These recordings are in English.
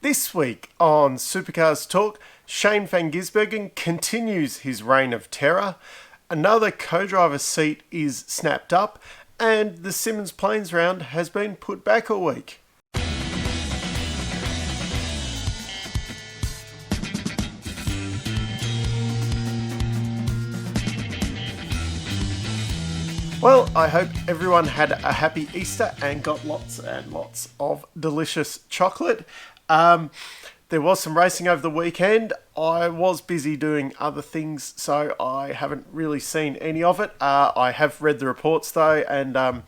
This week on Supercars Torque, Shane van Gisbergen continues his reign of terror, another co-driver seat is snapped up, and the Symmons Plains round has been put back a week. Well, I hope everyone had a happy Easter and got lots and lots of delicious chocolate. There was some racing over the weekend. I was busy doing other things, so I haven't really seen any of it. I have read the reports though, and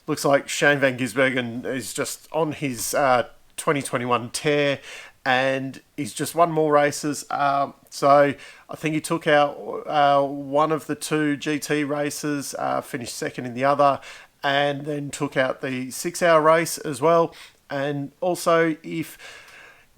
looks like Shane van Gisbergen is just on his 2021 tear, and he's just won more races. So I think he took out one of the two GT races, finished second in the other, and then took out the 6-hour race as well. And also, if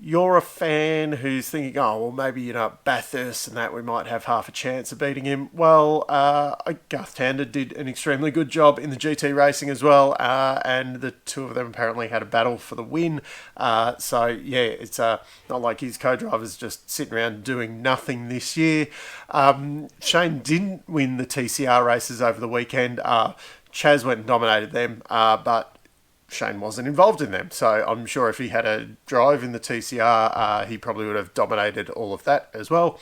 you're a fan who's thinking, oh, well, maybe, Bathurst and that, we might have half a chance of beating him. Well, Garth Tander did an extremely good job in the GT racing as well, and the two of them apparently had a battle for the win. So, yeah, it's not like his co-drivers just sitting around doing nothing this year. Shane didn't win the TCR races over the weekend. Chaz went and dominated them, but Shane wasn't involved in them, so I'm sure if he had a drive in the TCR, he probably would have dominated all of that as well.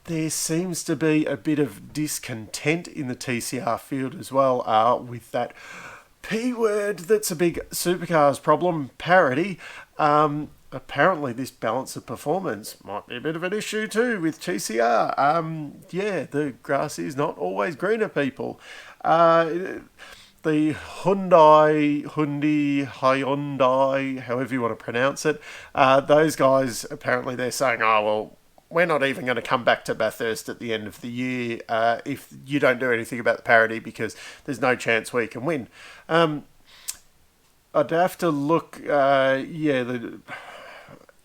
There seems to be a bit of discontent in the TCR field as well, with that P word that's a big supercars problem, parity. Apparently this balance of performance might be a bit of an issue too with TCR. The grass is not always greener, people. The Hyundai, however you want to pronounce it, those guys, apparently they're saying, oh, well, we're not even going to come back to Bathurst at the end of the year if you don't do anything about the parity, because there's no chance we can win. I'd have to look,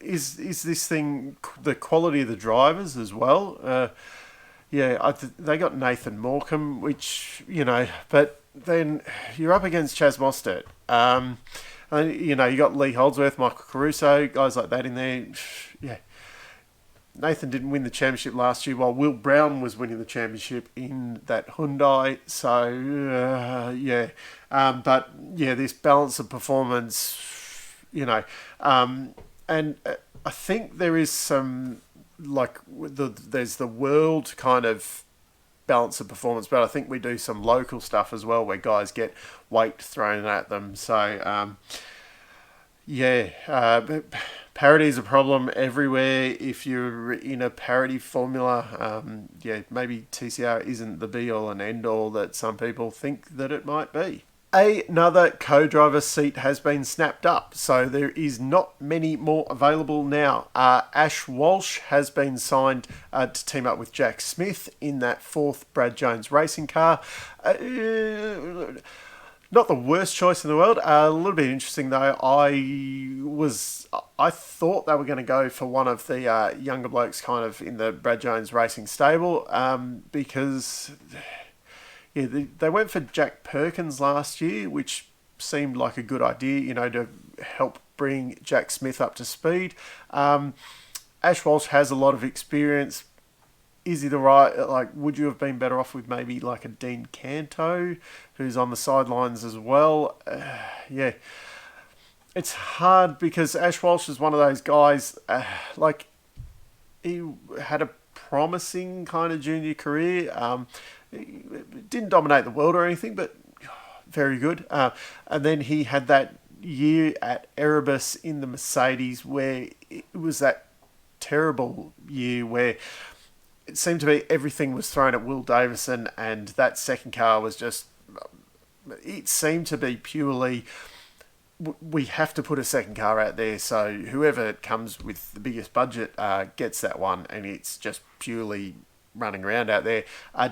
is this thing the quality of the drivers as well? They got Nathan Morecambe, which, but then you're up against Chaz Mostert. You got Lee Holdsworth, Michael Caruso, guys like that in there. Yeah. Nathan didn't win the championship last year, while Will Brown was winning the championship in that Hyundai. So, this balance of performance, and I think there is some, there's the world kind of balance of performance, but I think we do some local stuff as well where guys get weight thrown at them. So, parity is a problem everywhere. If you're in a parity formula, maybe TCR isn't the be-all and end-all that some people think that it might be. Another co-driver seat has been snapped up, so there is not many more available now. Ash Walsh has been signed to team up with Jack Smith in that fourth Brad Jones racing car. Not the worst choice in the world. A little bit interesting though. I thought they were going to go for one of the younger blokes kind of in the Brad Jones racing stable, because they went for Jack Perkins last year, which seemed like a good idea, to help bring Jack Smith up to speed. Ash Walsh has a lot of experience. Is he the right, would you have been better off with maybe like a Dean Canto, who's on the sidelines as well? It's hard because Ash Walsh is one of those guys, he had a promising kind of junior career. Didn't dominate the world or anything, but very good. And then he had that year at Erebus in the Mercedes where it was that terrible year where it seemed to be everything was thrown at Will Davison, and that second car was just, it seemed to be purely, we have to put a second car out there, so whoever comes with the biggest budget gets that one, and it's just purely running around out there.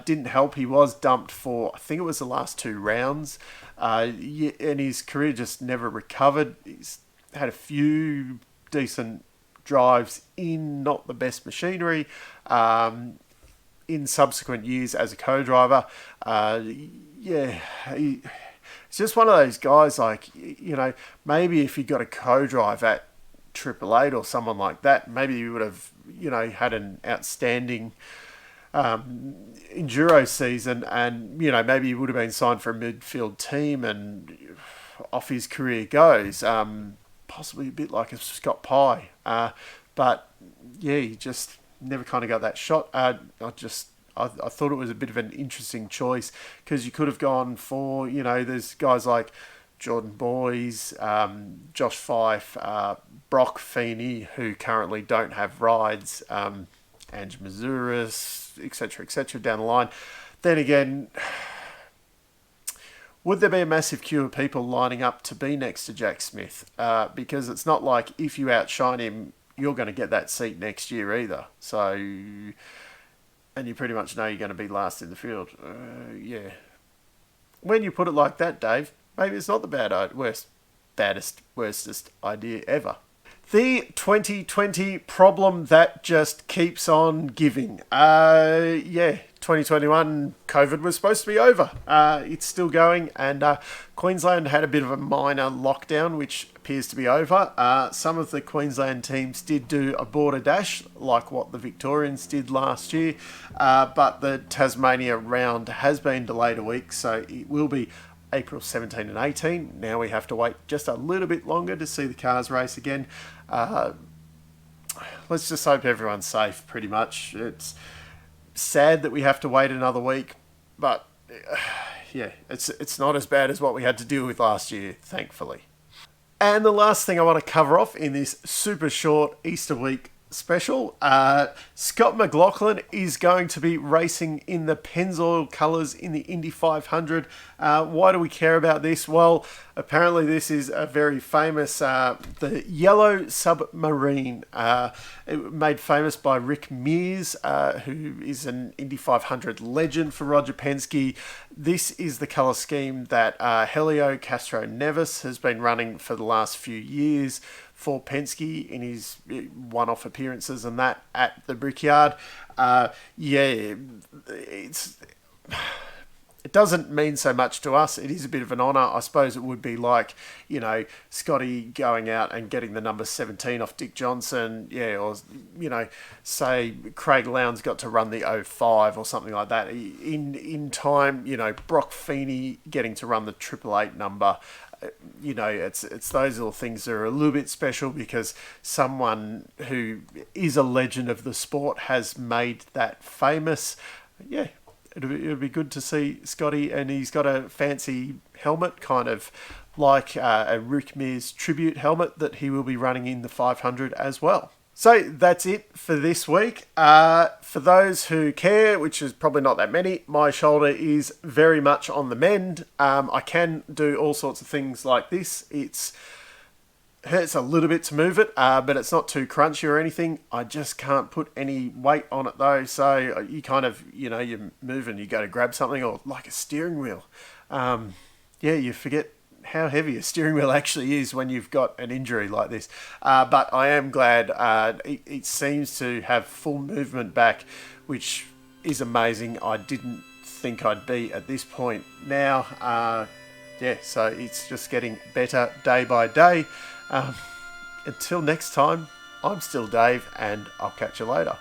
Didn't help, he was dumped for, I think it was the last two rounds, and his career just never recovered. He's had a few decent drives in not the best machinery in subsequent years as a co-driver. He's just one of those guys, maybe if you got a co-drive at Triple Eight or someone like that, maybe he would have, had an outstanding enduro season, and maybe he would have been signed for a midfield team, and off his career goes. Possibly a bit like a Scott Pye, but yeah, he just never kind of got that shot. I thought it was a bit of an interesting choice because you could have gone for, there's guys like Jordan Boys, Josh Fife, Brock Feeney, who currently don't have rides, Ange Mazuris, etc., down the line. Then again, would there be a massive queue of people lining up to be next to Jack Smith? Because it's not like if you outshine him, you're going to get that seat next year either. So, and you pretty much know you're going to be last in the field. Yeah. When you put it like that, Dave, maybe it's not the worstest idea ever. The 2020 problem that just keeps on giving. 2021, COVID was supposed to be over. It's still going, and Queensland had a bit of a minor lockdown, which appears to be over. Some of the Queensland teams did do a border dash, like what the Victorians did last year, but the Tasmania round has been delayed a week, so it will be April 17 and 18. Now we have to wait just a little bit longer to see the cars race again. Let's just hope everyone's safe, pretty much. It's sad that we have to wait another week, but yeah, it's not as bad as what we had to deal with last year, thankfully. And the last thing I want to cover off in this super short Easter week special, Scott McLaughlin is going to be racing in the Pennzoil colours in the Indy500. Why do we care about this? Well, apparently this is a very famous, the yellow submarine, made famous by Rick Mears, who is an Indy500 legend for Roger Penske. This is the colour scheme that Helio Castro Neves has been running for the last few years for Penske in his one-off appearances and that at the Brickyard. It doesn't mean so much to us. It is a bit of an honour. I suppose it would be like, Scotty going out and getting the number 17 off Dick Johnson, or, say Craig Lowndes got to run the 05 or something like that. In time, Brock Feeney getting to run the 888 number. It's those little things that are a little bit special because someone who is a legend of the sport has made that famous. Yeah, it'd be good to see Scotty, and he's got a fancy helmet, kind of like a Rick Mears tribute helmet that he will be running in the 500 as well. So that's it for this week. For those who care, which is probably not that many, my shoulder is very much on the mend. I can do all sorts of things like this. It hurts a little bit to move it, but it's not too crunchy or anything. I just can't put any weight on it though. So you kind of, you move and you go to grab something, or like a steering wheel. You forget how heavy a steering wheel actually is when you've got an injury like this. But I am glad it seems to have full movement back, which is amazing. I didn't think I'd be at this point now. So it's just getting better day by day. Until next time, I'm still Dave, and I'll catch you later.